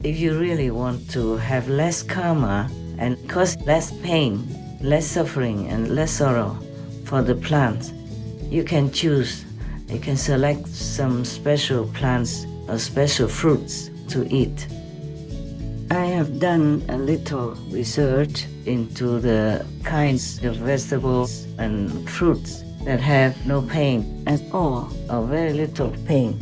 If you really want to have less karma and cause less pain, less suffering and less sorrow for the plants, you can choose, you can select some special plants or special fruits to eat. I have done a little research into the kinds of vegetables and fruits that have no pain at all, or very little pain.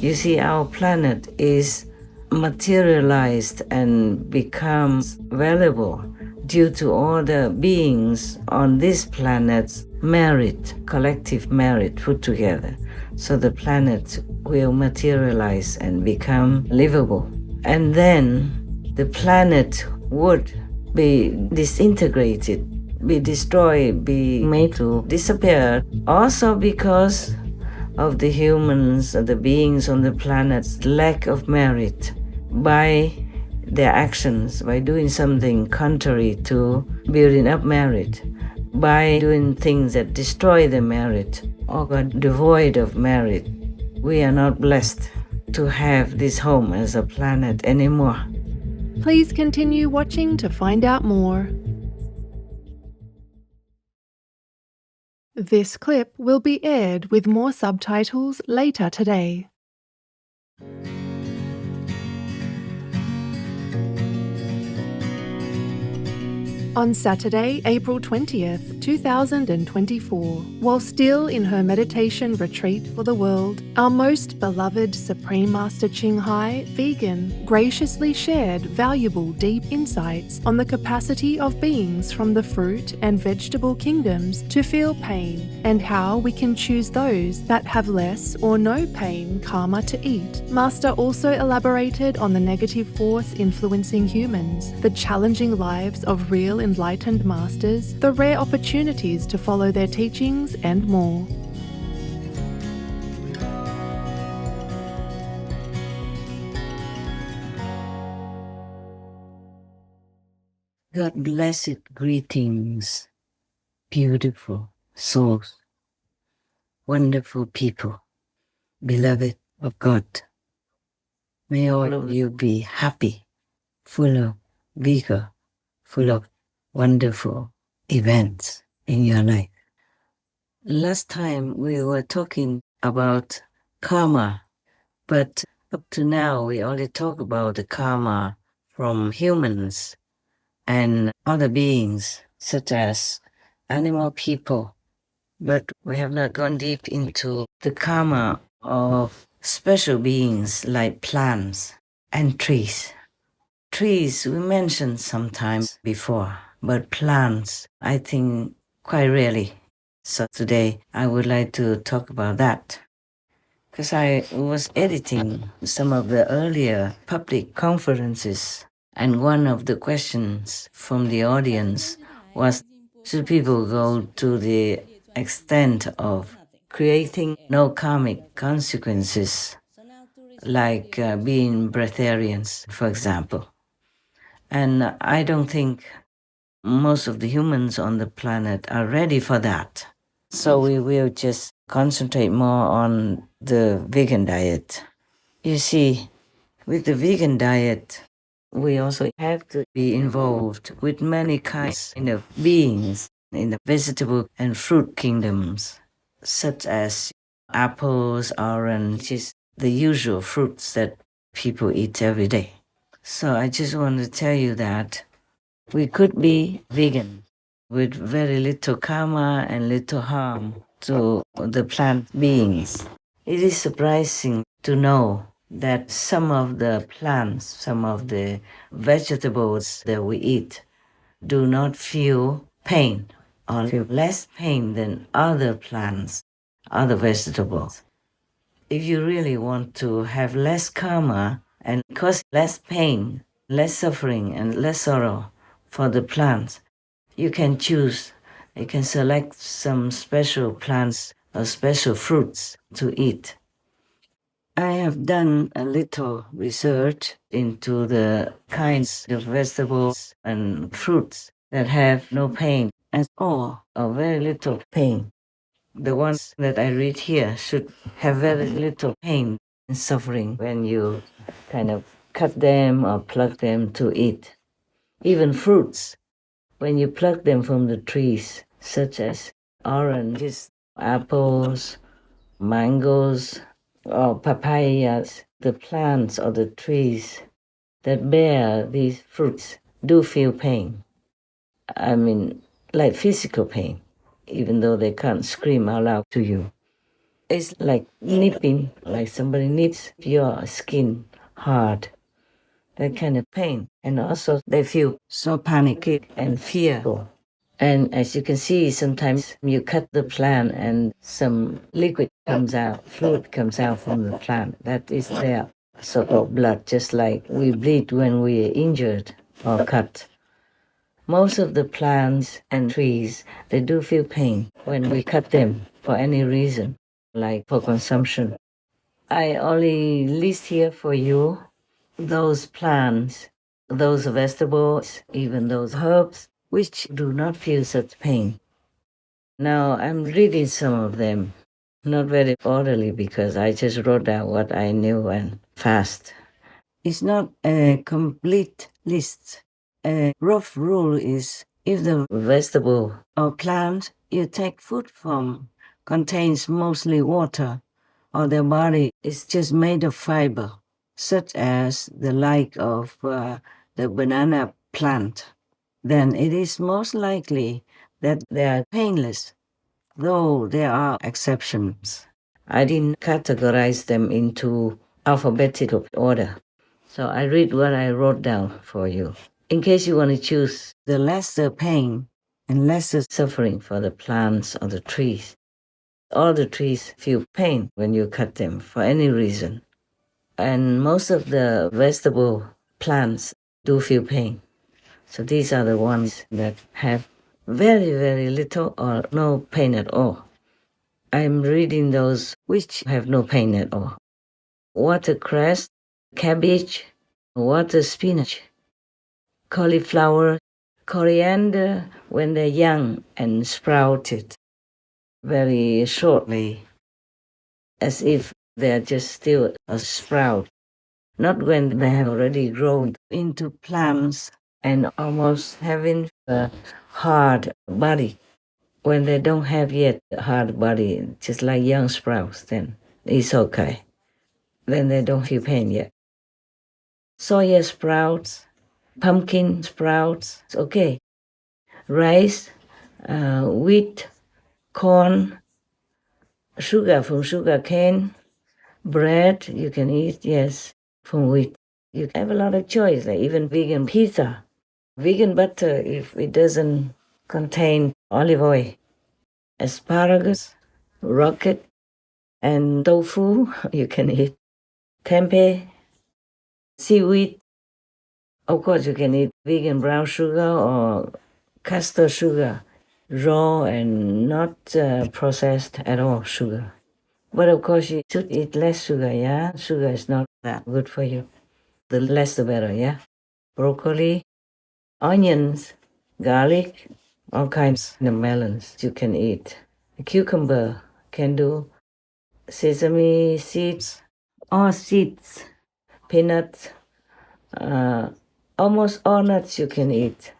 You see, our planet is materialized and becomes valuable due to all the beings on this planet's merit, collective merit put together. So the planet will materialize and become livable. And then the planet would be disintegrated, be destroyed, be made to disappear, also because of the humans, the beings on the planet's lack of merit by their actions, by doing something contrary to building up merit, by doing things that destroy the merit or are devoid of merit. We are not blessed to have this home as a planet anymore. Please continue watching to find out more. This clip will be aired with more subtitles later today. On Saturday, April 20th, 2024, while still in her meditation retreat for the world, our most beloved Supreme Master Ching Hai, vegan, graciously shared valuable deep insights on the capacity of beings from the fruit and vegetable kingdoms to feel pain and how we can choose those that have less or no pain karma to eat. Master also elaborated on the negative force influencing humans, the challenging lives of real enlightened masters, the rare opportunities to follow their teachings, and more. God blessed greetings, beautiful souls, wonderful people, beloved of God. May all of you be happy, full of vigor, full of wonderful events in your life. Last time we were talking about karma, but up to now we only talk about the karma from humans and other beings such as animal people. But we have not gone deep into the karma of special beings like plants and trees. Trees we mentioned sometimes before, but plants, I think, quite rarely. So today I would like to talk about that. Because I was editing some of the earlier public conferences, and one of the questions from the audience was, should people go to the extent of creating no karmic consequences, like being breatharians, for example? And I don't think most of the humans on the planet are ready for that. So we will just concentrate more on the vegan diet. You see, with the vegan diet, we also have to be involved with many kinds of beings in the vegetable and fruit kingdoms, such as apples, oranges, the usual fruits that people eat every day. So I just want to tell you that we could be vegan with very little karma and little harm to the plant beings. It is surprising to know that some of the plants, some of the vegetables that we eat do not feel pain or feel less pain than other plants, other vegetables. If you really want to have less karma and cause less pain, less suffering and less sorrow for the plants, you can choose, you can select some special plants or special fruits to eat. I have done a little research into the kinds of vegetables and fruits that have no pain at all or very little pain. The ones that I read here should have very little pain and suffering when you kind of cut them or pluck them to eat. Even fruits, when you pluck them from the trees, such as oranges, apples, mangoes, or papayas, the plants or the trees that bear these fruits do feel pain. I mean, like physical pain, even though they can't scream out loud to you. It's like nipping, like somebody nips your skin hard, that kind of pain. And also they feel so panicky and fearful. And as you can see, sometimes you cut the plant and some liquid comes out, fluid comes out from the plant. That is their so-called blood, just like we bleed when we are injured or cut. Most of the plants and trees, they do feel pain when we cut them for any reason, like for consumption. I only list here for you those plants, those vegetables, even those herbs, which do not feel such pain. Now I'm reading some of them, not very orderly because I just wrote down what I knew and fast. It's not a complete list. A rough rule is if the vegetable or plant you take food from contains mostly water, or their body is just made of fiber, such as the like of the banana plant, then it is most likely that they are painless, though there are exceptions. I didn't categorize them into alphabetical order, so I read what I wrote down for you. In case you want to choose the lesser pain and lesser suffering for the plants or the trees. All the trees feel pain when you cut them for any reason. And most of the vegetable plants do feel pain. So these are the ones that have very, very little or no pain at all. I'm reading those which have no pain at all. Watercress, cabbage, water spinach, cauliflower, coriander when they're young and sprouted very shortly, as if they're just still a sprout, not when they have already grown into plants and almost having a hard body. When they don't have yet a hard body, just like young sprouts, then it's okay. Then they don't feel pain yet. Soya sprouts, pumpkin sprouts, it's okay. Rice, wheat, corn, sugar from sugar cane, bread you can eat, yes, from wheat. You have a lot of choice, like even vegan pizza, vegan butter if it doesn't contain olive oil, asparagus, rocket, and tofu you can eat, tempeh, seaweed. Of course, you can eat vegan brown sugar or castor sugar, raw and not processed at all sugar. But of course, you should eat less sugar, yeah? Sugar is not that good for you. The less the better, yeah? Broccoli, onions, garlic, all kinds of melons you can eat. Cucumber can do. Sesame seeds, all seeds, peanuts, almost all nuts you can eat.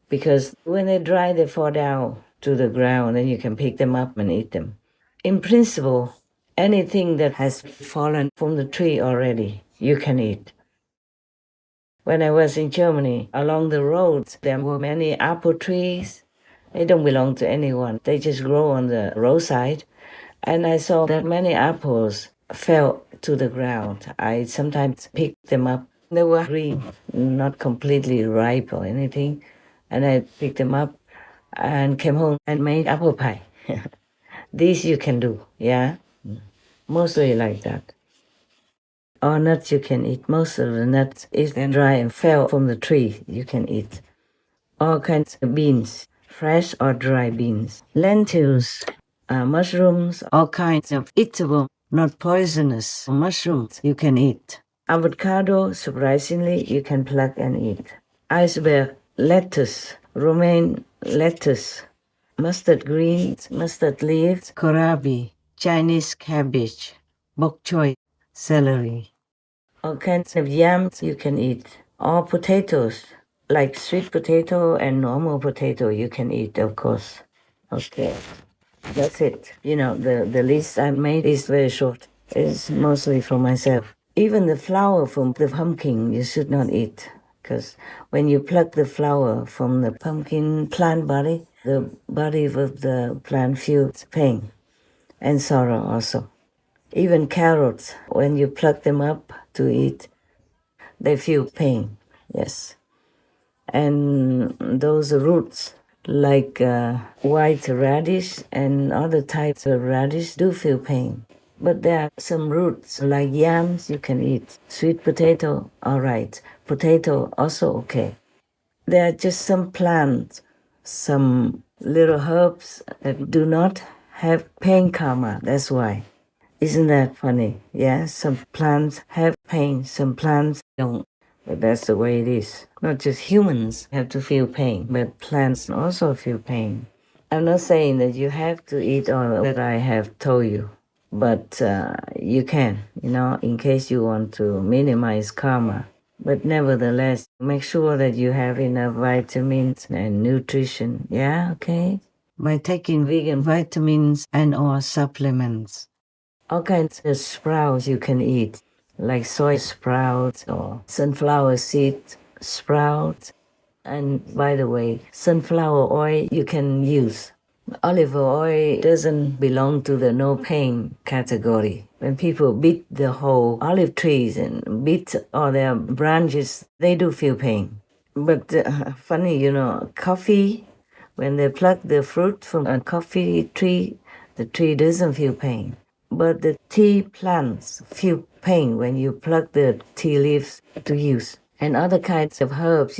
Because when they dry, they fall down to the ground, and you can pick them up and eat them. In principle, anything that has fallen from the tree already, you can eat. When I was in Germany, along the roads, there were many apple trees. They don't belong to anyone. They just grow on the roadside. And I saw that many apples fell to the ground. I sometimes picked them up. They were green, not completely ripe or anything. And I picked them up and came home and made apple pie. This you can do, yeah? Mostly like that. All nuts you can eat. Most of the nuts is then dry and fell from the tree you can eat. All kinds of beans, fresh or dry beans. Lentils, mushrooms, all kinds of eatable, not poisonous mushrooms you can eat. Avocado, surprisingly, you can pluck and eat. Iceberg lettuce, romaine lettuce, mustard greens, mustard leaves, kohlrabi, Chinese cabbage, bok choy, celery. All kinds of yams you can eat. All potatoes, like sweet potato and normal potato, you can eat, of course. Okay, that's it. The list I made is very short. It's mostly for myself. Even the flower from the pumpkin you should not eat, because when you pluck the flower from the pumpkin plant body, the body of the plant feels pain and sorrow also. Even carrots, when you pluck them up to eat, they feel pain, yes. And those roots, like white radish and other types of radish, do feel pain. But there are some roots, like yams, you can eat. Sweet potato, all right. Potato, also okay. There are just some plants, some little herbs that do not have pain karma, that's why. Isn't that funny? Yeah, some plants have pain, some plants don't. But that's the way it is. Not just humans have to feel pain, but plants also feel pain. I'm not saying that you have to eat all that I have told you, but you can, in case you want to minimize karma. But nevertheless, make sure that you have enough vitamins and nutrition. Yeah, okay? By taking vegan vitamins and or supplements. All kinds of sprouts you can eat, like soy sprouts or sunflower seed sprouts. And by the way, sunflower oil you can use. Olive oil doesn't belong to the no pain category. When people beat the whole olive trees and beat all their branches, they do feel pain. But funny, coffee, when they pluck the fruit from a coffee tree, the tree doesn't feel pain. But the tea plants feel pain when you pluck the tea leaves to use. And other kinds of herbs,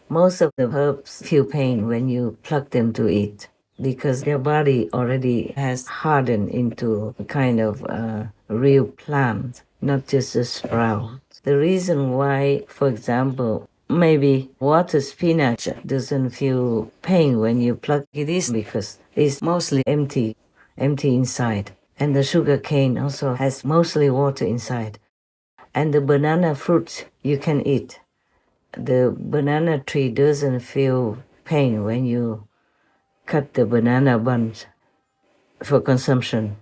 most of the herbs feel pain when you pluck them to eat because their body already has hardened into a kind of real plant, not just a sprout. The reason why, for example, maybe water spinach doesn't feel pain when you pluck it is because it's mostly empty inside. And the sugar cane also has mostly water inside. And the banana fruits you can eat. The banana tree doesn't feel pain when you cut the banana bunch for consumption.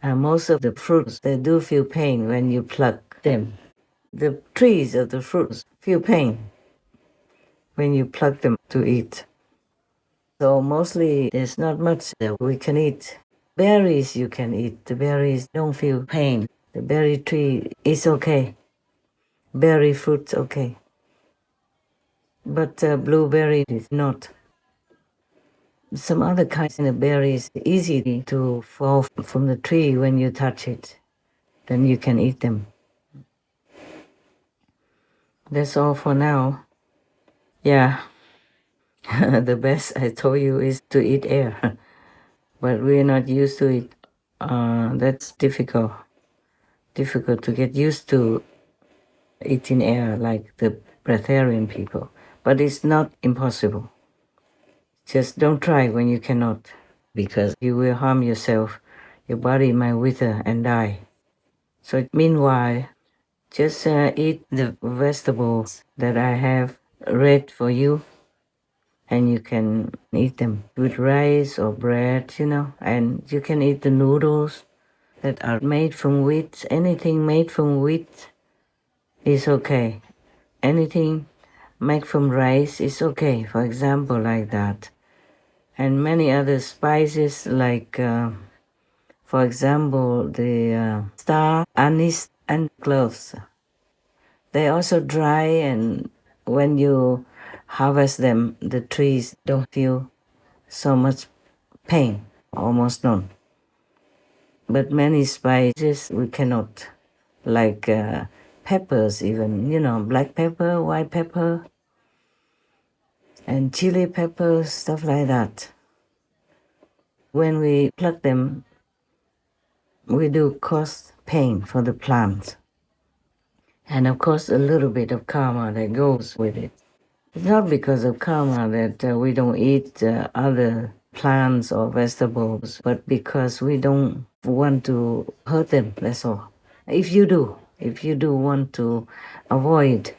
And most of the fruits, they do feel pain when you pluck them. The trees of the fruits feel pain when you pluck them to eat. So mostly there's not much that we can eat. Berries you can eat. The berries don't feel pain. The berry tree is okay. Berry fruit's okay. But blueberry is not. Some other kinds of berries easy to fall from the tree when you touch it. Then you can eat them. That's all for now. Yeah. The best I told you is to eat air. But we're not used to it. That's difficult. Difficult to get used to eating air like the breatharian people. But it's not impossible. Just don't try when you cannot, because you will harm yourself. Your body might wither and die. So meanwhile, just eat the vegetables that I have read for you, and you can eat them with rice or bread, and you can eat the noodles that are made from wheat. Anything made from wheat is okay. Anything made from rice is okay, for example, like that. And many other spices like, for example, the star anise and cloves. They also dry, and when you harvest them, the trees don't feel so much pain, almost none. But many spices we cannot, like peppers even, black pepper, white pepper, and chili peppers, stuff like that. When we pluck them, we do cause pain for the plant. And of course, a little bit of karma that goes with it. It's not because of karma that we don't eat other plants or vegetables, but because we don't want to hurt them, that's all. If you do, If you do want to avoid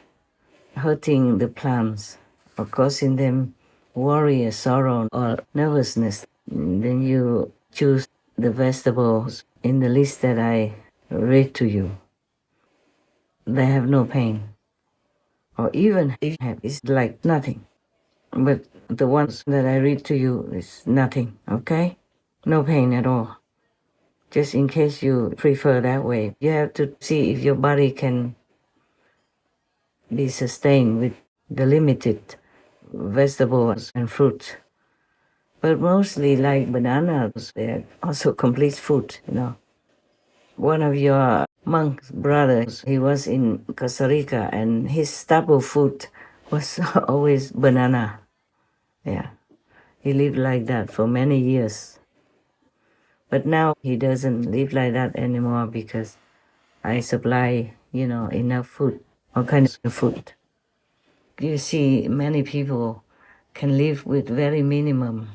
hurting the plants or causing them worry, sorrow, or nervousness, then you choose the vegetables in the list that I read to you. They have no pain, or even if you have, it's like nothing. But the ones that I read to you is nothing, okay? No pain at all. Just in case you prefer that way, you have to see if your body can be sustained with the limited vegetables and fruits. But mostly like bananas, they're also complete food, you know. One of your monk's brothers, he was in Costa Rica and his staple food was always banana. Yeah. He lived like that for many years. But now he doesn't live like that anymore because I supply, enough food, all kinds of food. You see, many people can live with very minimum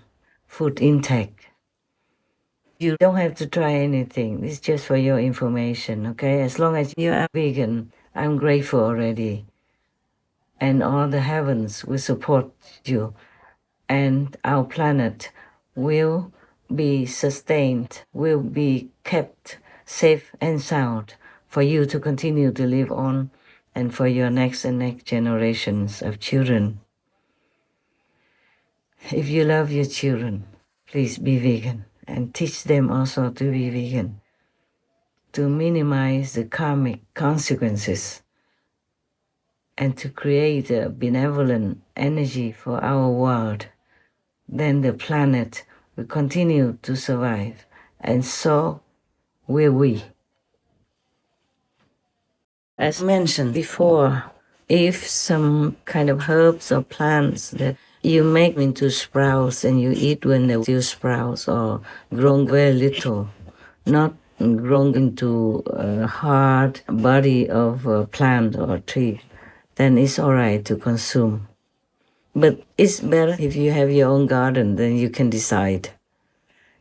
food intake. You don't have to try anything. It's just for your information, okay? As long as you are vegan, I'm grateful already. And all the heavens will support you. And our planet will be sustained, will be kept safe and sound for you to continue to live on and for your next and next generations of children. If you love your children, please be vegan and teach them also to be vegan to minimize the karmic consequences and to create a benevolent energy for our world. Then the planet will continue to survive, and so will we. As mentioned before, if some kind of herbs or plants that you make into sprouts and you eat when they're still sprouts or grown very little, not grown into a hard body of a plant or tree, then it's all right to consume. But it's better if you have your own garden, then you can decide.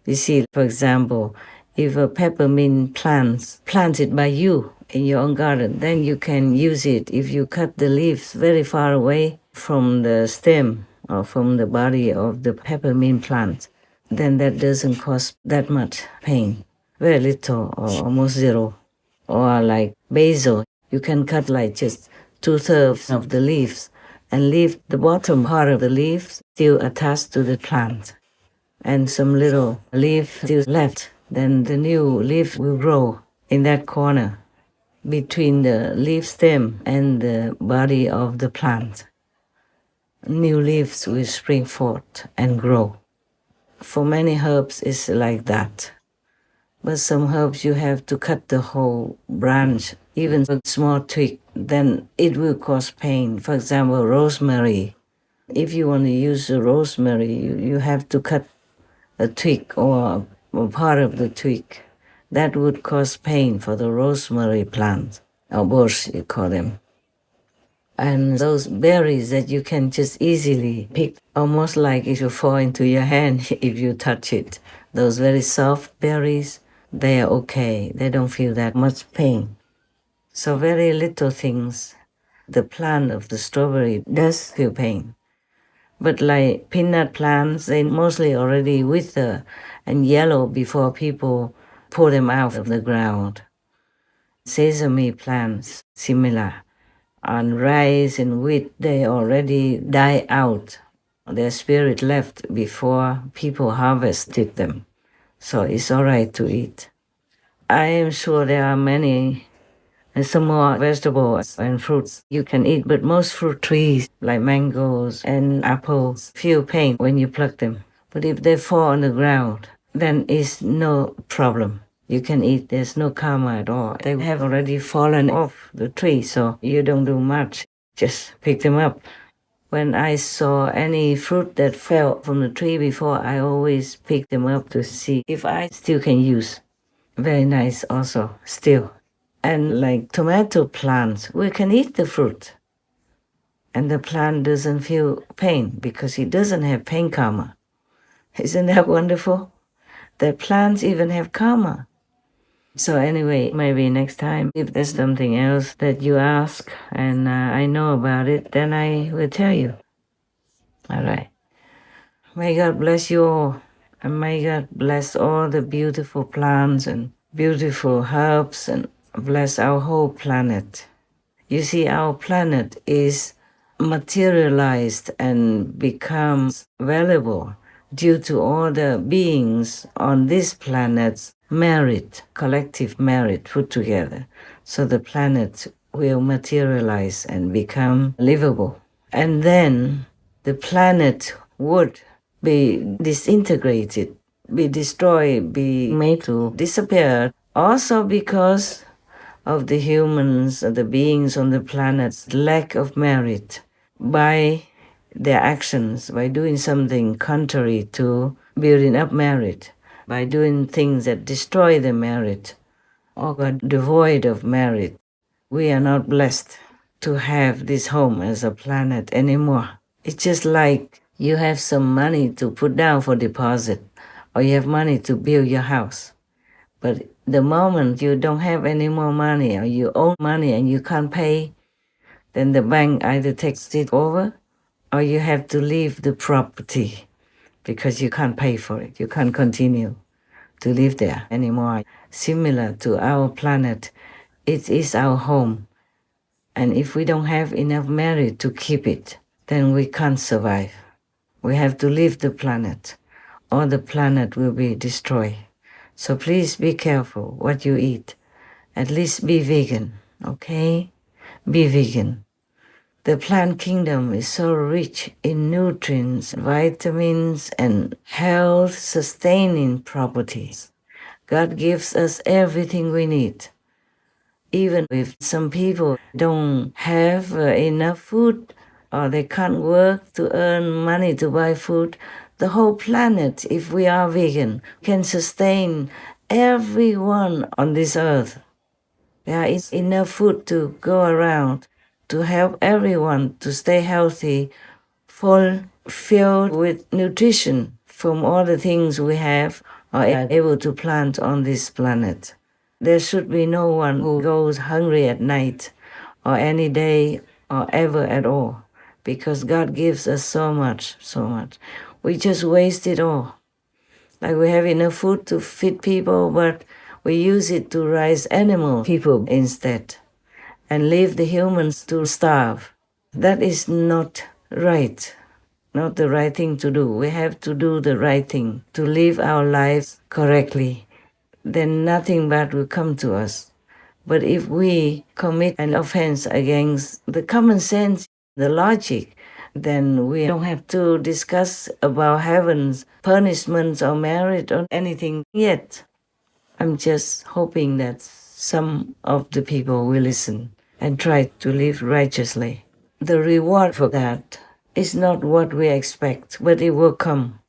You see, for example, if a peppermint planted by you in your own garden, then you can use it if you cut the leaves very far away from the stem or from the body of the peppermint plant. Then that doesn't cause that much pain. Very little or almost zero. Or like basil, you can cut like just 2/3 of the leaves and leave the bottom part of the leaves still attached to the plant. And some little leaf still left, then the new leaf will grow in that corner between the leaf stem and the body of the plant. New leaves will spring forth and grow. For many herbs, it's like that. But some herbs you have to cut the whole branch, even a small twig, then it will cause pain. For example, rosemary. If you want to use the rosemary, you have to cut a twig or part of the twig. That would cause pain for the rosemary plant, or bush, you call them. And those berries that you can just easily pick, almost like it will fall into your hand if you touch it. Those very soft berries, they are okay. They don't feel that much pain. So very little things. The plant of the strawberry does feel pain. But like peanut plants, they mostly already wither and yellow before people pull them out of the ground. Sesame plants, similar. And rice and wheat, they already die out. Their spirit left before people harvested them. So it's all right to eat. I am sure there are many and some more vegetables and fruits you can eat, but most fruit trees like mangoes and apples feel pain when you pluck them. But if they fall on the ground, then it's no problem. You can eat, there's no karma at all. They have already fallen off the tree, so you don't do much. Just pick them up. When I saw any fruit that fell from the tree before, I always pick them up to see if I still can use. Very nice also, still. And like tomato plants, we can eat the fruit. And the plant doesn't feel pain because it doesn't have pain karma. Isn't that wonderful? That plants even have karma. So anyway, maybe next time, if there's something else that you ask and I know about it, then I will tell you. All right. May God bless you all. And may God bless all the beautiful plants and beautiful herbs and bless our whole planet. You see, our planet is materialized and becomes valuable due to all the beings on this planet's merit, collective merit put together. So the planet will materialize and become livable. And then the planet would be disintegrated, be destroyed, be made to disappear, also because of the humans, the beings on the planet's lack of merit by their actions, by doing something contrary to building up merit, by doing things that destroy the merit or are devoid of merit. We are not blessed to have this home as a planet anymore. It's just like you have some money to put down for deposit, or you have money to build your house. But the moment you don't have any more money or you owe money and you can't pay, then the bank either takes it over or you have to leave the property because you can't pay for it. You can't continue to live there anymore. Similar to our planet, it is our home. And if we don't have enough merit to keep it, then we can't survive. We have to leave the planet or the planet will be destroyed. So please be careful what you eat. At least be vegan, okay? Be vegan. The plant kingdom is so rich in nutrients, vitamins, and health-sustaining properties. God gives us everything we need. Even if some people don't have enough food or they can't work to earn money to buy food, the whole planet, if we are vegan, can sustain everyone on this earth. There is enough food to go around to help everyone to stay healthy, full, filled with nutrition from all the things we have or are able to plant on this planet. There should be no one who goes hungry at night or any day or ever at all, because God gives us so much, so much. We just waste it all. Like we have enough food to feed people, but we use it to raise animal people instead and leave the humans to starve. That is not right, not the right thing to do. We have to do the right thing, to live our lives correctly. Then nothing bad will come to us. But if we commit an offense against the common sense, the logic, then we don't have to discuss about heaven's punishments or merit or anything yet. I'm just hoping that some of the people will listen and try to live righteously. The reward for that is not what we expect, but it will come.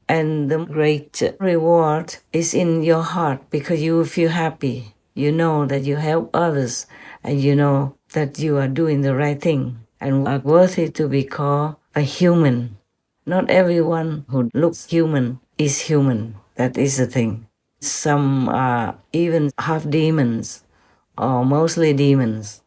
And the great reward is in your heart because you will feel happy. You know that you help others and you know that you are doing the right thing and are worthy to be called a human. Not everyone who looks human is human. That is the thing. Some are even half demons or mostly demons.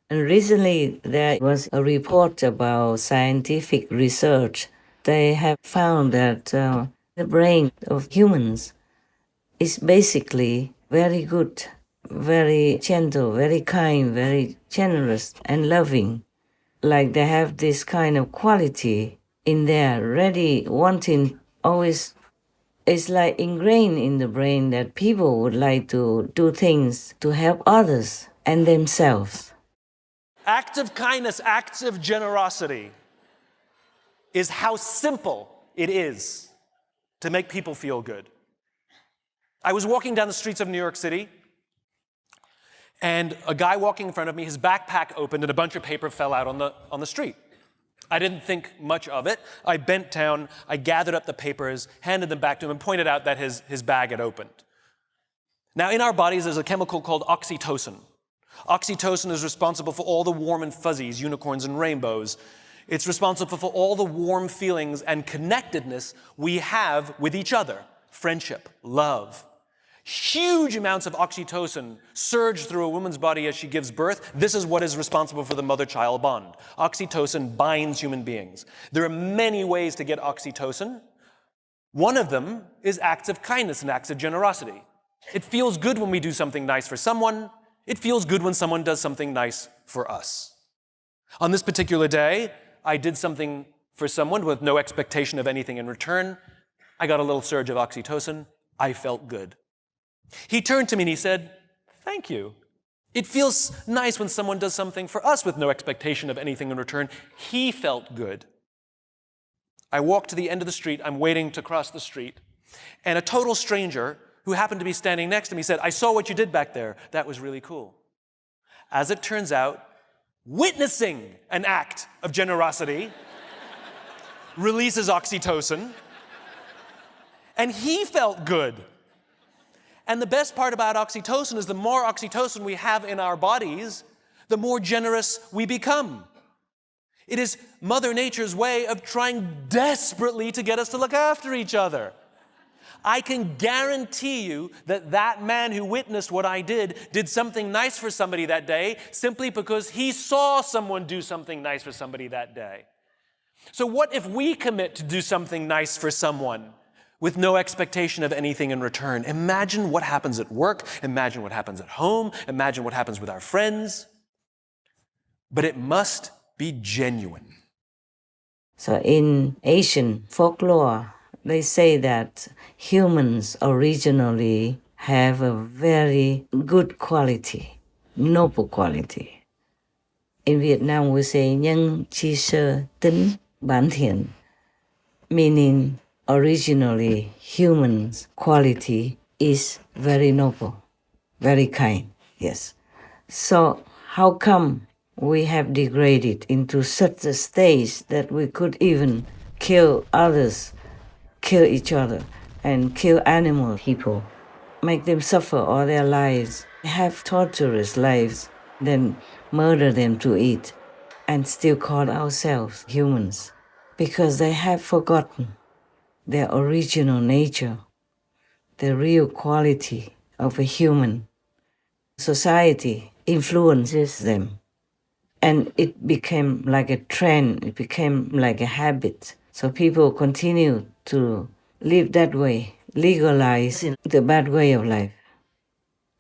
And recently there was a report about scientific research. They have found that the brain of humans is basically very good, very gentle, very kind, very generous and loving. Like they have this kind of quality in there, ready, wanting, always. It's like ingrained in the brain that people would like to do things to help others and themselves. Acts of kindness, acts of generosity is how simple it is to make people feel good. I was walking down the streets of New York City, and a guy walking in front of me, his backpack opened and a bunch of paper fell out on the street. I didn't think much of it. I bent down, I gathered up the papers, handed them back to him, and pointed out that his bag had opened. Now, in our bodies, there's a chemical called oxytocin. Oxytocin is responsible for all the warm and fuzzies, unicorns and rainbows. It's responsible for all the warm feelings and connectedness we have with each other. Friendship, love. huge amounts of oxytocin surge through a woman's body as she gives birth. This is what is responsible for the mother-child bond. Oxytocin binds human beings. There are many ways to get oxytocin. One of them is acts of kindness and acts of generosity. It feels good when we do something nice for someone. It feels good when someone does something nice for us. On this particular day, I did something for someone with no expectation of anything in return. I got a little surge of oxytocin. I felt good. He turned to me and he said, "Thank you." It feels nice when someone does something for us with no expectation of anything in return. He felt good. I walked to the end of the street. I'm waiting to cross the street. And a total stranger who happened to be standing next to me said, "I saw what you did back there. That was really cool." As it turns out, witnessing an act of generosity releases oxytocin, and he felt good. And the best part about oxytocin is the more oxytocin we have in our bodies, the more generous we become. It is Mother Nature's way of trying desperately to get us to look after each other. I can guarantee you that that man who witnessed what I did something nice for somebody that day simply because he saw someone do something nice for somebody that day. So what if we commit to do something nice for someone with no expectation of anything in return? Imagine what happens at work. Imagine what happens at home. Imagine what happens with our friends. But it must be genuine. So in Asian folklore, they say that humans originally have a very good quality, noble quality. In Vietnam, we say nhân chi sơ tính bản thiện, meaning originally humans' quality is very noble, very kind, yes. So how come we have degraded into such a stage that we could even kill others, kill each other, and kill animal people, make them suffer all their lives, have torturous lives, then murder them to eat, and still call ourselves humans? Because they have forgotten their original nature, the real quality of a human. Society influences them. And it became like a trend, it became like a habit. So people continue to live that way, legalizing the bad way of life.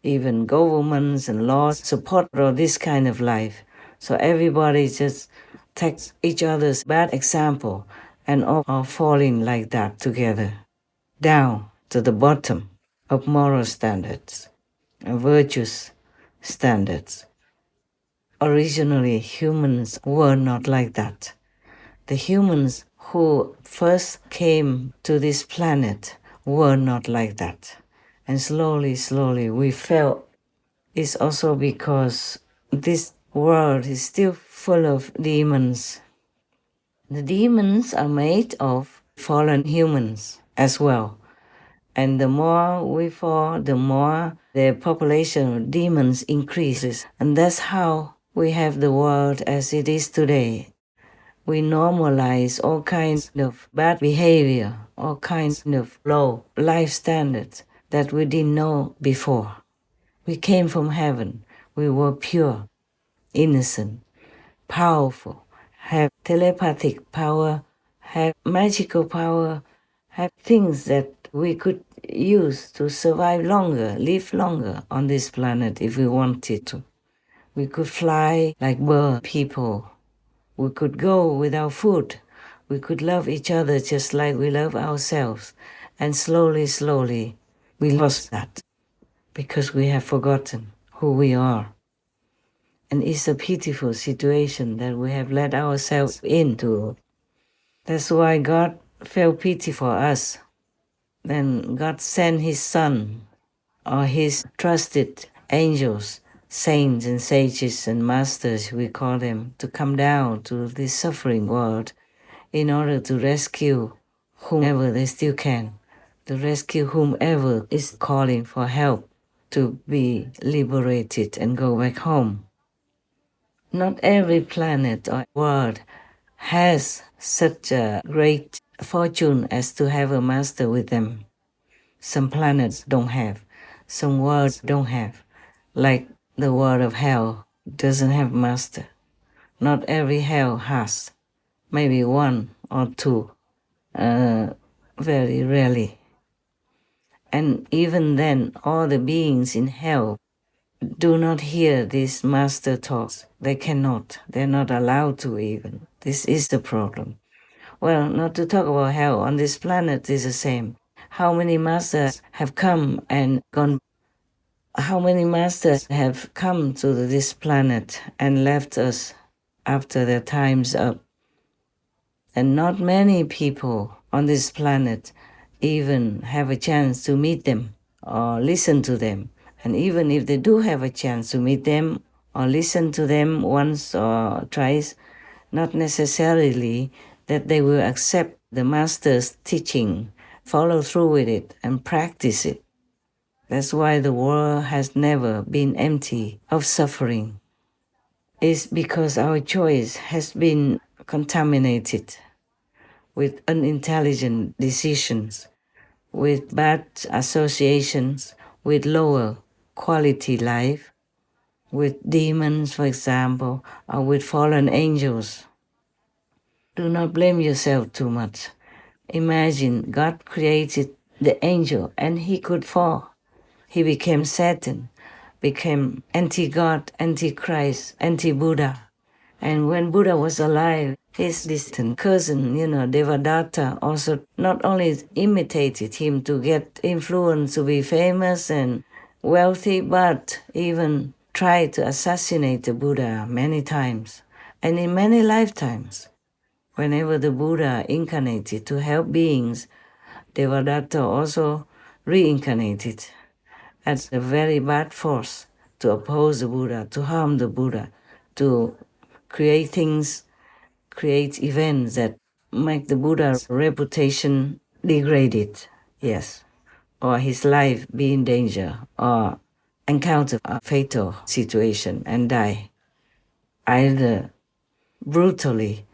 Even governments and laws support all this kind of life. So everybody just takes each other's bad example and all are falling like that together, down to the bottom of moral standards and virtuous standards. Originally, humans were not like that. The humans who first came to this planet were not like that. And slowly, slowly we felt it's also because this world is still full of demons. The demons are made of fallen humans as well. And the more we fall, the more the population of demons increases. And that's how we have the world as it is today. We normalize all kinds of bad behavior, all kinds of low life standards that we didn't know before. We came from heaven. We were pure, innocent, powerful, have telepathic power, have magical power, have things that we could use to survive longer, live longer on this planet if we wanted to. We could fly like bird people. We could go without food. We could love each other just like we love ourselves. And slowly, slowly, we lost that because we have forgotten who we are. And it's a pitiful situation that we have let ourselves into. That's why God felt pity for us. Then God sent His Son, or His trusted angels, saints and sages and masters, we call them, to come down to this suffering world in order to rescue whomever they still can, to rescue whomever is calling for help to be liberated and go back home. Not every planet or world has such a great fortune as to have a master with them. Some planets don't have. some words don't have, like the word of hell doesn't have master. Not every hell has, maybe one or two, very rarely. And even then, all the beings in hell do not hear these master talks. They cannot. They're not allowed to even. This is the problem. Well, not to talk about hell, on this planet is the same. How many masters have come and gone? How many masters have come to this planet and left us after their time's up? And not many people on this planet even have a chance to meet them or listen to them. And even if they do have a chance to meet them or listen to them once or twice, not necessarily that they will accept the master's teaching, follow through with it, and practice it. That's why the world has never been empty of suffering. It's because our choice has been contaminated with unintelligent decisions, with bad associations, with lower quality life, with demons, for example, or with fallen angels. Do not blame yourself too much. Imagine God created the angel and he could fall. He became Satan, became anti-God, anti-Christ, anti-Buddha. And when Buddha was alive, his distant cousin, Devadatta, also not only imitated him to get influence to be famous and wealthy, but even tried to assassinate the Buddha many times and in many lifetimes. Whenever the Buddha incarnated to help beings, Devadatta also reincarnated as a very bad force to oppose the Buddha, to harm the Buddha, to create things, create events that make the Buddha's reputation degraded, yes, or his life be in danger, or encounter a fatal situation and die, either brutally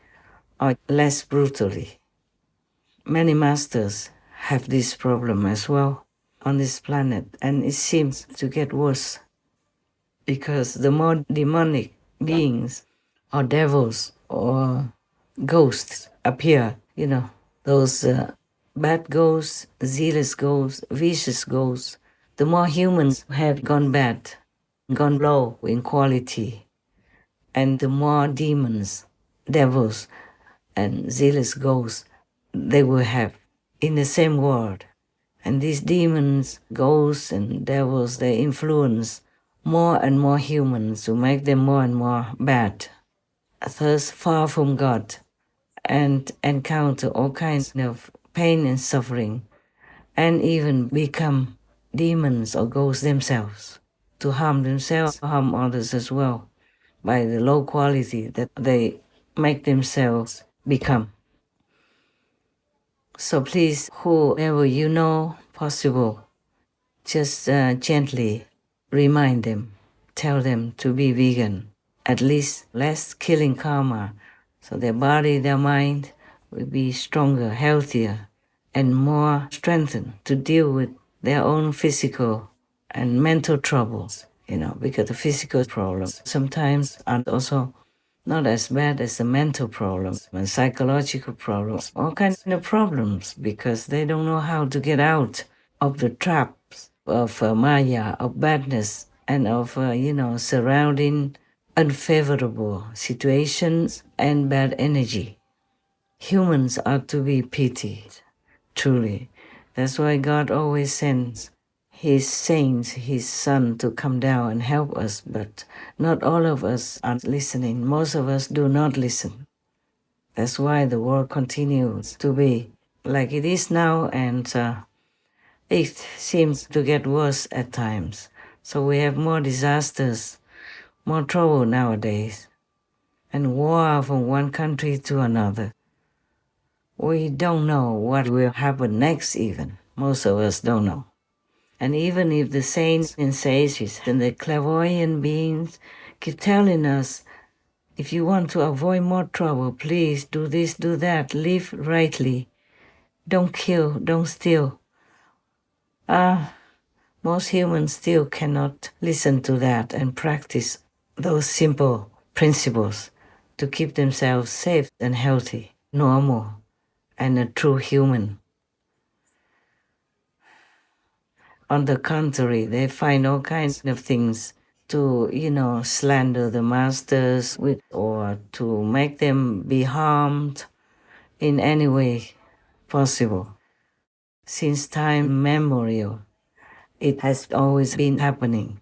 or less brutally. Many masters have this problem as well on this planet, and it seems to get worse because the more demonic beings or devils or ghosts appear, those bad ghosts, zealous ghosts, vicious ghosts, the more humans have gone bad, gone low in quality, and the more demons, devils, and zealous ghosts they will have in the same world. And these demons, ghosts, and devils, they influence more and more humans to make them more and more bad, thus far from God, and encounter all kinds of pain and suffering, and even become demons or ghosts themselves, to harm themselves, harm others as well, by the low quality that they make themselves become. So please, whoever you know possible, just gently remind them, tell them to be vegan, at least less killing karma, so their body, their mind will be stronger, healthier, and more strengthened to deal with their own physical and mental troubles, because the physical problems sometimes are also not as bad as the mental problems and psychological problems, all kinds of problems, because they don't know how to get out of the traps of Maya, of badness, and of, surrounding unfavorable situations and bad energy. Humans are to be pitied, truly. That's why God always sends His saints, His Son, to come down and help us, but not all of us are listening. Most of us do not listen. That's why the world continues to be like it is now, and it seems to get worse at times. So we have more disasters, more trouble nowadays, and war from one country to another. We don't know what will happen next even. Most of us don't know. And even if the saints and sages and the clairvoyant beings keep telling us, if you want to avoid more trouble, please do this, do that, live rightly, don't kill, don't steal. Most humans still cannot listen to that and practice those simple principles to keep themselves safe and healthy, normal, and a true human. On the contrary, they find all kinds of things to, slander the masters with, or to make them be harmed in any way possible. Since time immemorial, it has always been happening.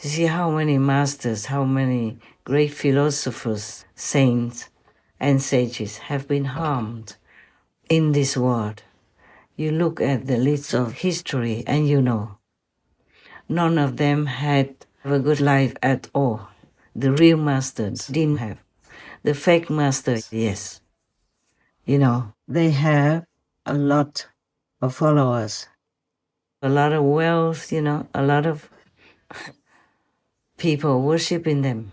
You see how many masters, how many great philosophers, saints, and sages have been harmed in this world. You look at the list of history and you know, none of them had a good life at all. The real masters didn't have. The fake masters, yes. They have a lot of followers, a lot of wealth, a lot of people worshiping them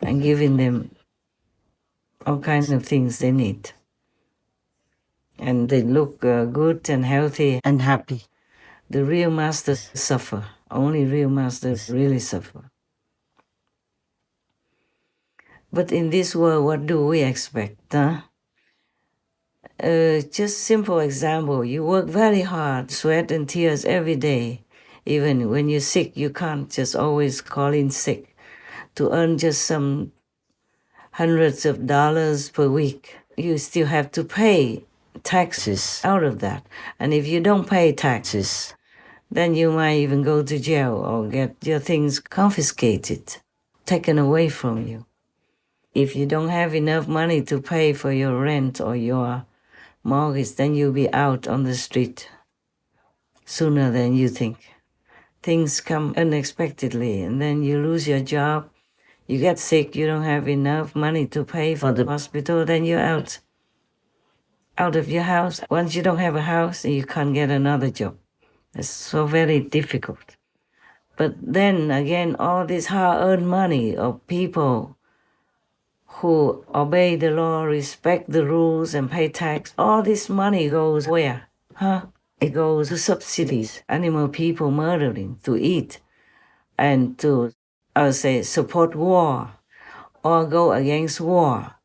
and giving them all kinds of things they need. And they look good and healthy and happy. The real masters suffer. Only real masters really suffer. But in this world, what do we expect? Just simple example, you work very hard, sweat and tears every day. Even when you're sick, you can't just always call in sick to earn just some hundreds of dollars per week. You still have to pay taxes out of that. And if you don't pay taxes, then you might even go to jail or get your things confiscated, taken away from you. If you don't have enough money to pay for your rent or your mortgage, then you'll be out on the street sooner than you think. Things come unexpectedly, and then you lose your job, you get sick, you don't have enough money to pay for the hospital, then you're out of your house. Once you don't have a house, you can't get another job. It's so very difficult. But then again, all this hard-earned money of people who obey the law, respect the rules, and pay tax, all this money goes where? It goes to subsidies, animal people murdering, to eat, and to, support war or go against war.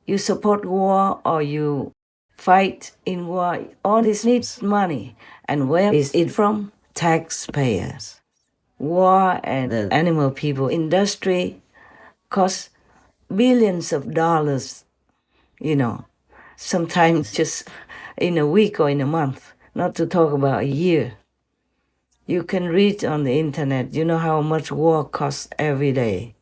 You support war or you fight in war, all this needs money. And where is it from? Taxpayers. War and the animal people industry costs billions of dollars, sometimes just in a week or in a month, not to talk about a year. You can read on the internet, how much war costs every day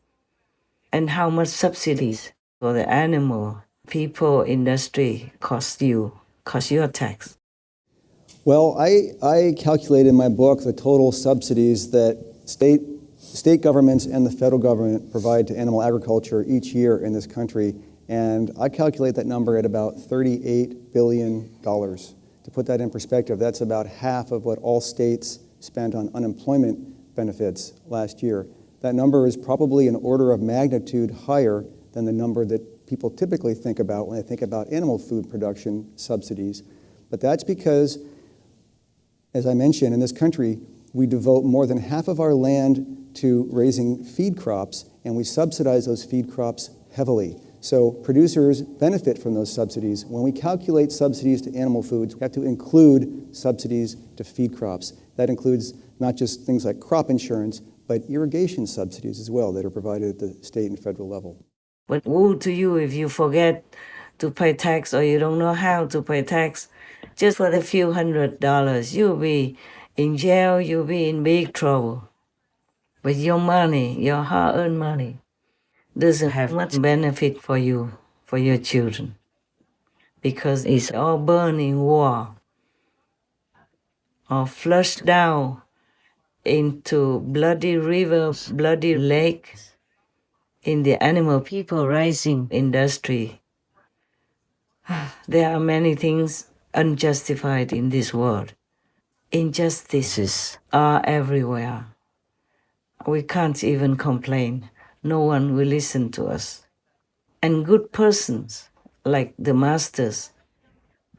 and how much subsidies for the animal people industry cost your tax. Well, I calculated in my book the total subsidies that state governments and the federal government provide to animal agriculture each year in this country, and I calculate that number at about $38 billion. To put that in perspective, that's about half of what all states spent on unemployment benefits last year. That number is probably an order of magnitude higher than the number that people typically think about when they think about animal food production subsidies. But that's because, as I mentioned, in this country, we devote more than half of our land to raising feed crops, and we subsidize those feed crops heavily. So producers benefit from those subsidies. When we calculate subsidies to animal foods, we have to include subsidies to feed crops. That includes not just things like crop insurance, but irrigation subsidies as well that are provided at the state and federal level. But woe to you if you forget to pay tax or you don't know how to pay tax. Just for the few $100s, you'll be in jail, you'll be in big trouble. But your money, your hard-earned money, doesn't have much benefit for you, for your children, because it's all burned in war or flushed down into bloody rivers, bloody lakes in the animal people raising industry. There are many things unjustified in this world. Injustices are everywhere. We can't even complain. No one will listen to us. And good persons, like the masters,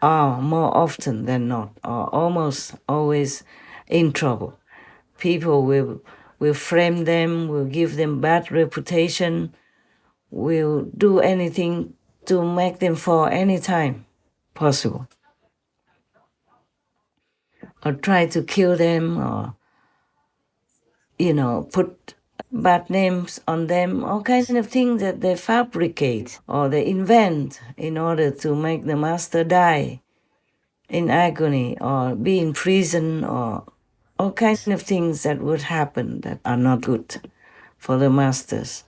are more often than not, or almost always in trouble. People will frame them, will give them bad reputation, will do anything to make them fall any time possible. Or try to kill them, or, put bad names on them, all kinds of things that they fabricate or they invent in order to make the master die in agony or be in prison, or all kinds of things that would happen that are not good for the masters.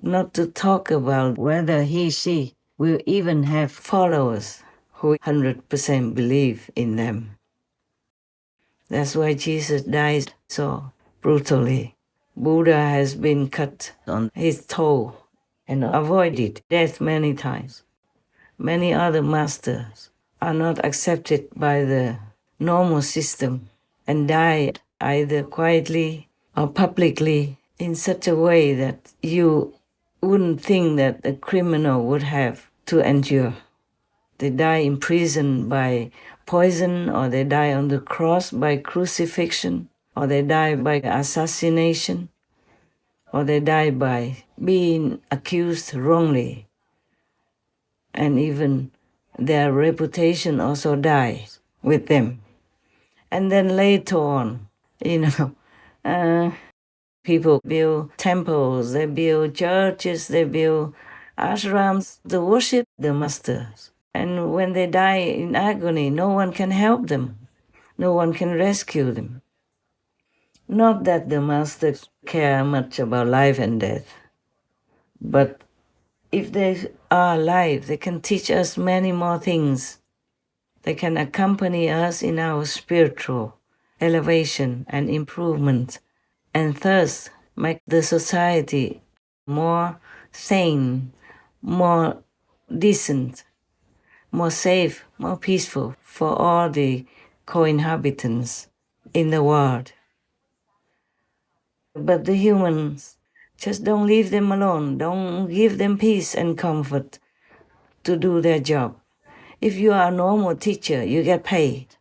Not to talk about whether she will even have followers who 100% believe in them. That's why Jesus died so brutally. Buddha has been cut on his toe and avoided death many times. Many other masters are not accepted by the normal system and died either quietly or publicly in such a way that you wouldn't think that a criminal would have to endure. They die in prison by poison, or they die on the cross by crucifixion, or they die by assassination, or they die by being accused wrongly. And even their reputation also dies with them. And then later on, people build temples, they build churches, they build ashrams to worship the masters. And when they die in agony, no one can help them. No one can rescue them. Not that the masters care much about life and death, but if they are alive, they can teach us many more things. They can accompany us in our spiritual elevation and improvement, and thus make the society more sane, more decent, more safe, more peaceful for all the co-inhabitants in the world. But the humans, just don't leave them alone. Don't give them peace and comfort to do their job. If you are a normal teacher, you get paid.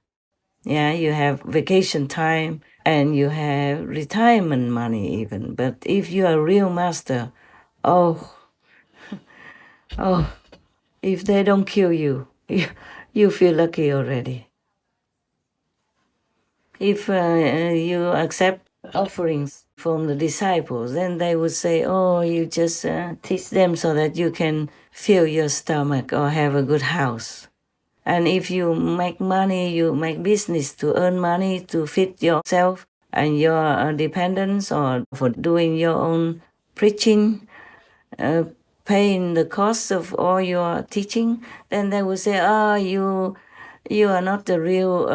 Yeah, you have vacation time and you have retirement money even. But if you are a real master, oh, if they don't kill you, you feel lucky already. If you accept offerings from the disciples, then they would say, oh, you just teach them so that you can fill your stomach or have a good house. And if you make money, you make business to earn money to feed yourself and your dependents, or for doing your own preaching, paying the cost of all your teaching, then they will say, oh, you are not the real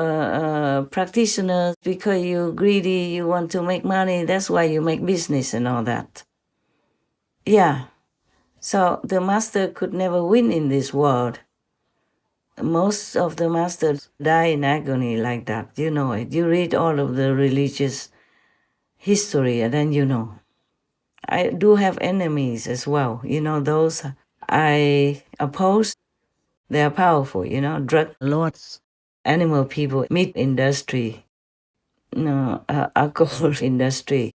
practitioner because you're greedy, you want to make money, that's why you make business and all that. Yeah, so the master could never win in this world. Most of the masters die in agony like that, you know it. You read all of the religious history and then you know. I do have enemies as well, those I oppose. They are powerful, drug lords, animal people, meat industry, alcohol industry.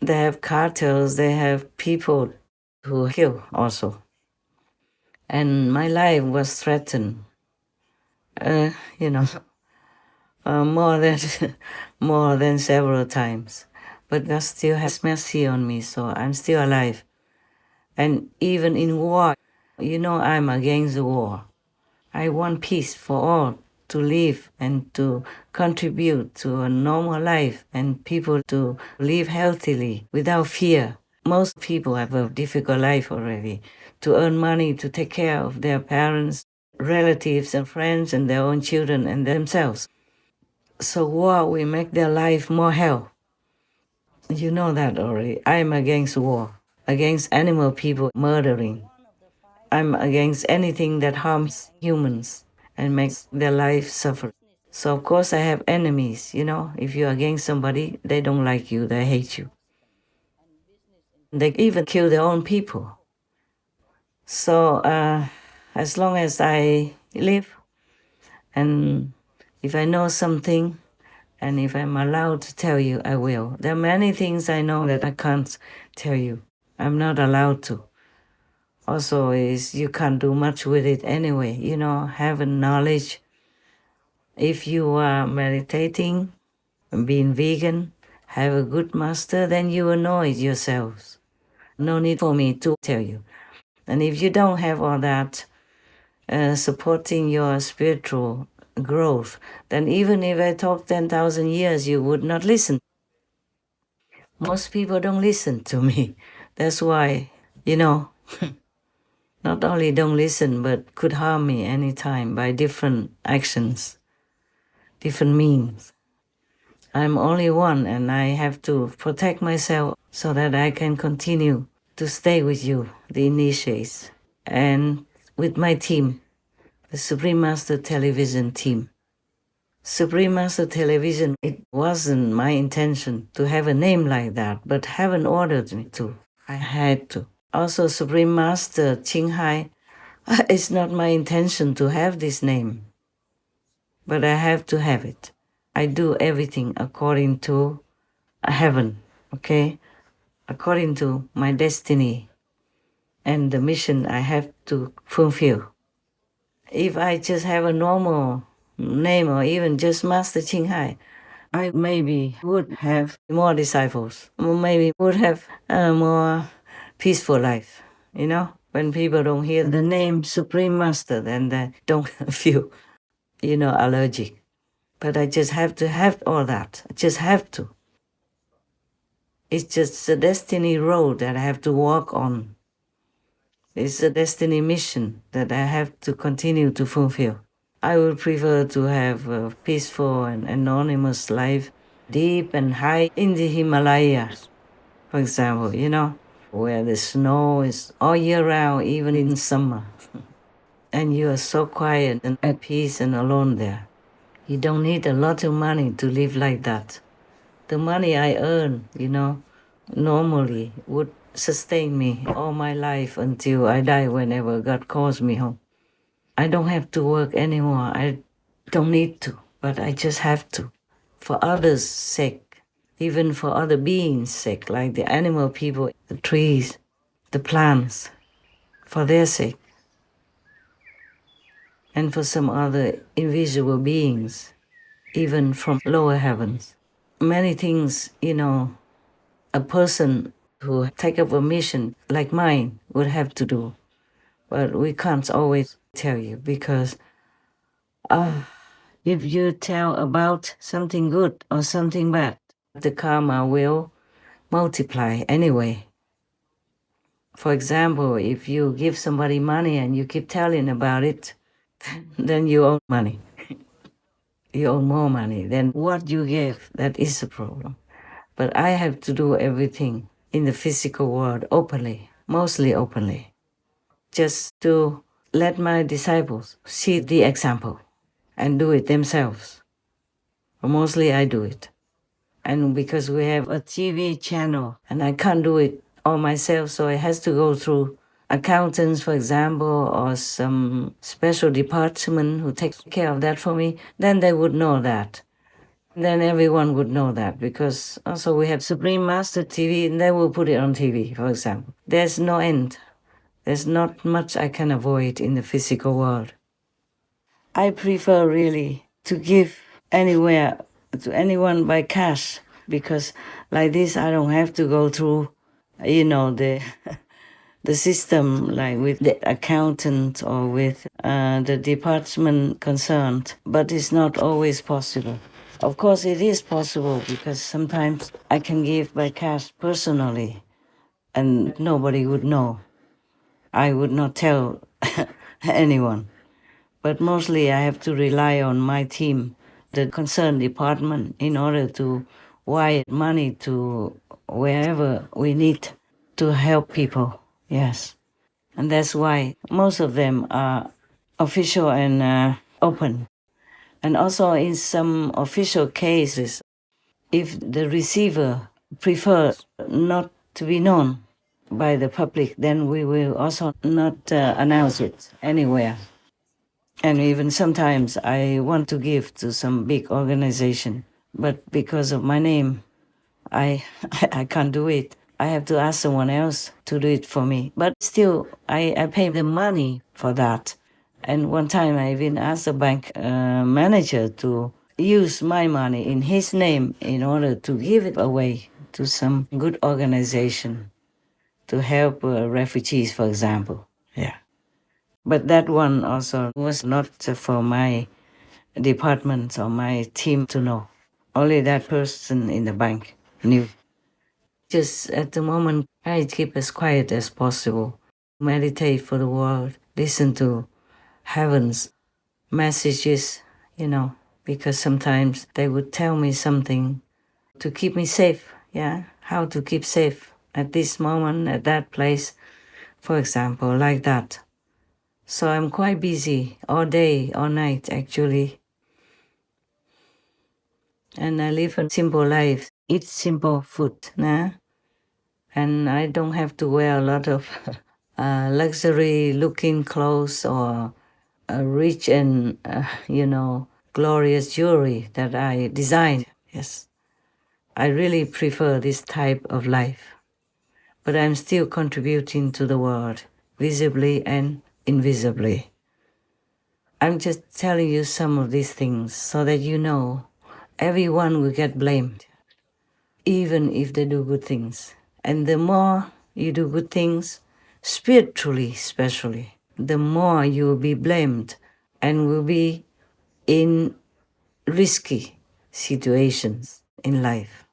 They have cartels, they have people who kill also. And my life was threatened, more than several times. But God still has mercy on me, so I'm still alive. And even in war, I'm against the war. I want peace for all to live and to contribute to a normal life and people to live healthily without fear. Most people have a difficult life already, to earn money to take care of their parents, relatives and friends and their own children and themselves. So war will make their life more hell. You know that already. I'm against war, against animal people murdering. I'm against anything that harms humans and makes their life suffer. So of course I have enemies, If you're against somebody, they don't like you, they hate you. They even kill their own people. So as long as I live, and if I know something, And if I'm allowed to tell you, I will. There are many things I know that I can't tell you. I'm not allowed to. Also, is you can't do much with it anyway. Having knowledge. If you are meditating, being vegan, have a good master, then you will know it yourselves. No need for me to tell you. And if you don't have all that supporting your spiritual growth, then even if I talk 10,000 years, you would not listen. Most people don't listen to me. That's why, not only don't listen, but could harm me anytime by different actions, different means. I'm only one, and I have to protect myself so that I can continue to stay with you, the initiates, and with my team, the Supreme Master Television team. Supreme Master Television, it wasn't my intention to have a name like that, but heaven ordered me to. I had to. Also, Supreme Master Ching Hai, it's not my intention to have this name, but I have to have it. I do everything according to heaven, okay? According to my destiny and the mission I have to fulfill. If I just have a normal name or even just Master Ching Hai, I maybe would have more disciples, or maybe would have a more peaceful life, When people don't hear the name Supreme Master, then they don't feel, allergic. But I just have to have all that. I just have to. It's just a destiny road that I have to walk on. It's a destiny mission that I have to continue to fulfill. I would prefer to have a peaceful and anonymous life, deep and high in the Himalayas, for example, where the snow is all year round, even in summer. And you are so quiet and at peace and alone there. You don't need a lot of money to live like that. The money I earn, normally would sustain me all my life until I die whenever God calls me home. I don't have to work anymore. I don't need to, but I just have to. For others' sake, even for other beings' sake, like the animal people, the trees, the plants, for their sake. And for some other invisible beings, even from lower heavens. Many things, a person who take up a mission like mine would have to do. But we can't always tell you because if you tell about something good or something bad, the karma will multiply anyway. For example, if you give somebody money and you keep telling about it, then you owe money. You owe more money than what you gave. That is a problem. But I have to do everything in the physical world openly, mostly openly, just to let my disciples see the example and do it themselves. Mostly I do it. And because we have a TV channel and I can't do it all myself, so it has to go through accountants, for example, or some special department who takes care of that for me, then they would know that. Then everyone would know that because also we have Supreme Master TV and they will put it on TV, for example. There's no end. There's not much I can avoid in the physical world. I prefer really to give anywhere to anyone by cash because like this I don't have to go through, the system like with the accountant or with the department concerned, but it's not always possible. Of course, it is possible because sometimes I can give by cash personally and nobody would know. I would not tell anyone. But mostly I have to rely on my team, the concerned department, in order to wire money to wherever we need to help people. Yes. And that's why most of them are official and open. And also in some official cases, if the receiver prefers not to be known by the public, then we will also not announce it anywhere. And even sometimes I want to give to some big organization, But because of my name, I I can't do it. I have to ask someone else to do it for me. But still, I pay the money for that. And one time I even asked the bank manager to use my money in his name in order to give it away to some good organization to help refugees, for example. Yeah. But that one also was not for my department or my team to know. Only that person in the bank knew. Just at the moment, I keep as quiet as possible. Meditate for the world, listen to heaven's messages, because sometimes they would tell me something to keep me safe, yeah? How to keep safe at this moment, at that place, for example, like that. So I'm quite busy all day, all night, actually. And I live a simple life, eat simple food, nah? And I don't have to wear a lot of luxury-looking clothes or rich and, glorious jewelry that I design. Yes, I really prefer this type of life. But I'm still contributing to the world, visibly and invisibly. I'm just telling you some of these things so that you know everyone will get blamed, even if they do good things. And the more you do good things, spiritually especially, the more you will be blamed and will be in risky situations in life.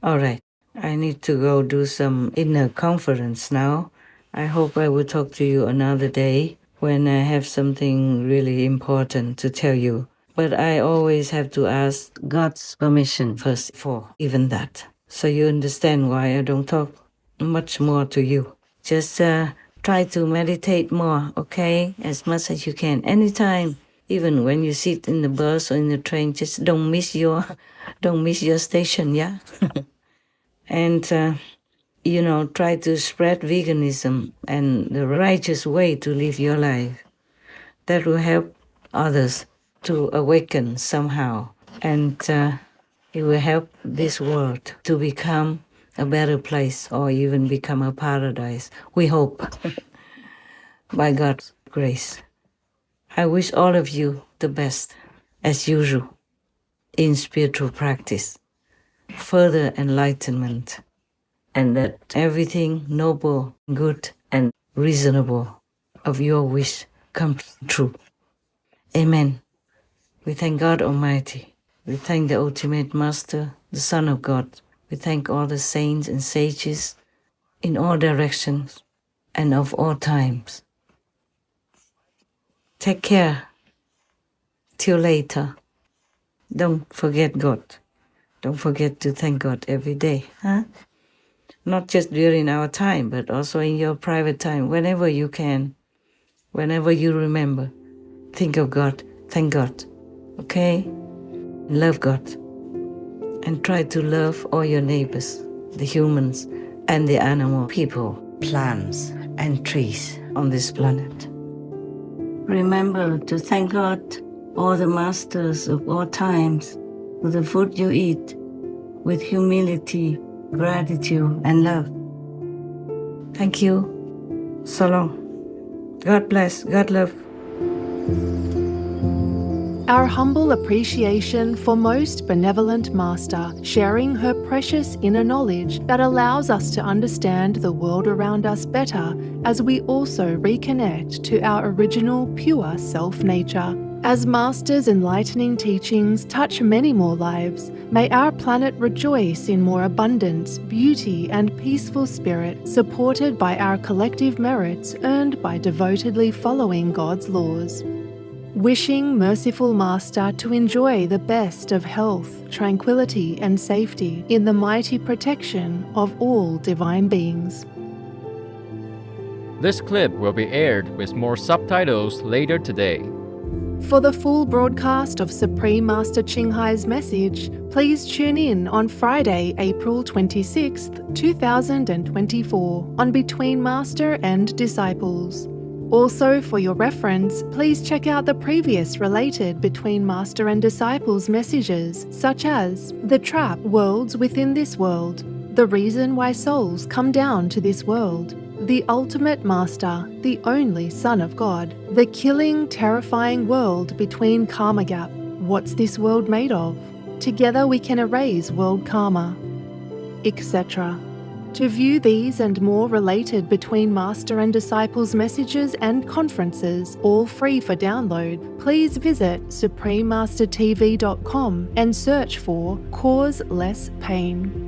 All right, I need to go do some inner conference now. I hope I will talk to you another day when I have something really important to tell you. But I always have to ask God's permission first for even that. So you understand why I don't talk much more to you. Just try to meditate more, okay? As much as you can, anytime. Even when you sit in the bus or in the train, just don't miss your station, yeah? And, try to spread veganism and the righteous way to live your life. That will help others to awaken somehow. And it will help this world to become a better place or even become a paradise. We hope, by God's grace. I wish all of you the best, as usual, in spiritual practice, further enlightenment, and that everything noble, good, and reasonable of your wish comes true. Amen. We thank God Almighty. We thank the Ultimate Master, the Son of God. We thank all the saints and sages in all directions and of all times. Take care. Till later. Don't forget God. Don't forget to thank God every day, huh? Not just during our time, but also in your private time, whenever you can, whenever you remember. Think of God, thank God, okay? Love God. And try to love all your neighbors, the humans and the animal people, plants and trees on this planet. Remember to thank God, all the masters of all times, for the food you eat, with humility, gratitude, and love. Thank you. So long. God bless. God love. Our humble appreciation for Most Benevolent Master, sharing her precious inner knowledge that allows us to understand the world around us better as we also reconnect to our original pure self-nature. As Master's enlightening teachings touch many more lives, may our planet rejoice in more abundance, beauty, and peaceful spirit, supported by our collective merits earned by devotedly following God's laws. Wishing Merciful Master to enjoy the best of health, tranquility, and safety in the mighty protection of all divine beings. This clip will be aired with more subtitles later today. For the full broadcast of Supreme Master Ching Hai's message, please tune in on Friday, April 26th, 2024 on Between Master and Disciples. Also, for your reference, please check out the previous related Between Master and Disciples messages, such as The Trap, Worlds Within This World, The Reason Why Souls Come Down to This World, The Ultimate Master, the Only Son of God, The Killing, Terrifying World Between Karma Gap, What's This World Made Of? Together We Can Erase World Karma, etc. To view these and more related Between Master and Disciples messages and conferences, all free for download, please visit suprememastertv.com and search for Cause Less Pain.